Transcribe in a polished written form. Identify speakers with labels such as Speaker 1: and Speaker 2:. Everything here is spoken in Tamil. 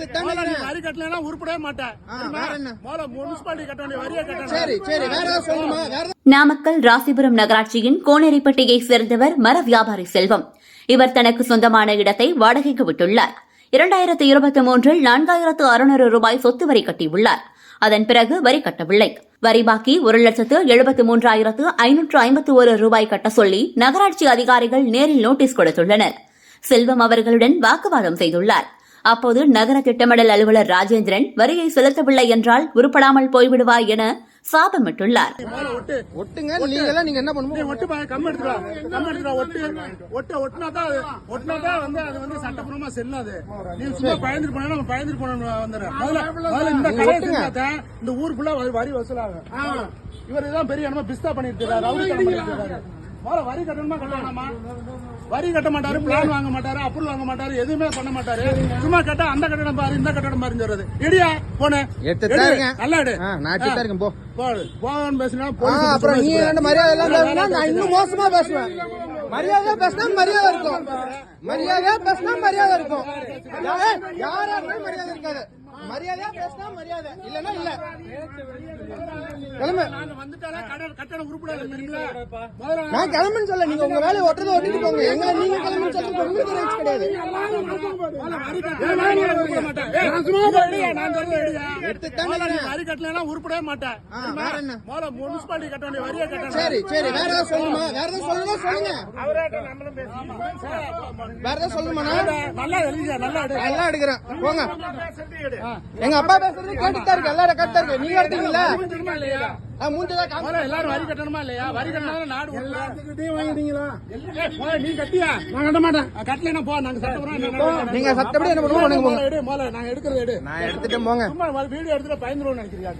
Speaker 1: வரி கட்டலாம் உருப்படவே மாட்டேன்.
Speaker 2: நாமக்கல் ராசிபுரம் நகராட்சியின் கோனேரிப்பட்டியை சேர்ந்தவர் மர வியாபாரி செல்வம். இவர் தனக்கு சொந்தமான இடத்தை வாடகைக்கு விட்டுள்ளார். 2023 4600 ரூபாய் சொத்து வரி கட்டியுள்ளார். அதன் பிறகு வரி கட்டவில்லை. வரி பாக்கி 1,73,551 ரூபாய் கட்ட சொல்லி நகராட்சி அதிகாரிகள் நேரில் நோட்டீஸ் கொடுத்துள்ளனர். செல்வம் அவர்களுடன் வாக்குவாதம் செய்துள்ளார். அப்போது நகர திட்டமிடல் அலுவலர் ராஜேந்திரன் வரியை செலுத்தவில்லை என்றால் உருப்படாமல் போய்விடுவாய் என சாபமிட்டுள்ளார்.
Speaker 1: இந்த ஊர் ஃபுல்லா வரி வசூலாகும். இவர் தான் பெரிய பிஸ்தா பண்ணிட்டு வரி கட்டணுமா கட்டணுமா? வரி கட்ட மாட்டாரு, பிளான் வாங்க மாட்டாரு, அப்ரூவல் வாங்க மாட்டாரு, எதுவுமே பண்ண மாட்டாரு. சும்மா கேட்டா அந்த கட்டணம் பாரு, இந்த கட்டணம் பாருன்னு சொல்றது. இடியா போன நல்லா போன்னு பேசினா
Speaker 3: அப்புறம் நீ மரியாதை எல்லாம் நான் இன்னும் மோசமா பேசுவேன். மரியாதை பேசினா மரியாதை இருக்கும், மரியாதை பேசினா மரியாதை இருக்கும். யாரா இருந்தாலும் மரியாதை இருக்காது. மரியாதையா பேசினா மரியாதை, இல்லன்னா இல்ல. கிளம்பு. நான் கிளம்புன்னு சொல்ல, நீங்க உங்க வேலையை ஒட்டுறதை ஒட்டிட்டு போங்க. எங்க நீங்க கிளம்புன்னு சொல்ல உங்களுக்கு ரைட்ஸ் கிடையாது.
Speaker 1: வரி கட்டலாம் உருப்படவே மாட்டேன். முனிசிபாலிட்டி கட்ட வேண்டிய வரியை கட்ட.
Speaker 3: சரி சரி, வேற ஏதாவது சொல்லுமா? வேற ஏதாவது சொல்லணுமா சொல்லுங்க. வேற ஏதாவது சொல்லுமா? நல்லா எடுக்கிறேன் போங்க. எங்க அப்பா பேசுறது கேட்டுதான் இருக்கு, எல்லாரும் கரெக்டா இருக்கு. நீங்க எடுத்தீங்கல்ல
Speaker 1: எல்லாரும் வரி கட்டணுமா இல்லையா? வரி கட்டணும் நாடு வாங்கிட்டீங்களா? நீ கட்டியா? நான் கட்ட மாட்டேன். கட்டலாம் போ. நாங்க சட்டப்படி
Speaker 3: நீங்க சட்டப்படி என்ன பண்ணுவோம்?
Speaker 1: நாங்க எடுக்கிறது எடு.
Speaker 3: நான் எடுத்துட்டு போங்க.
Speaker 1: வீடியோ எடுத்துட்டு பயந்துருவோம் நினைக்கிறீங்க?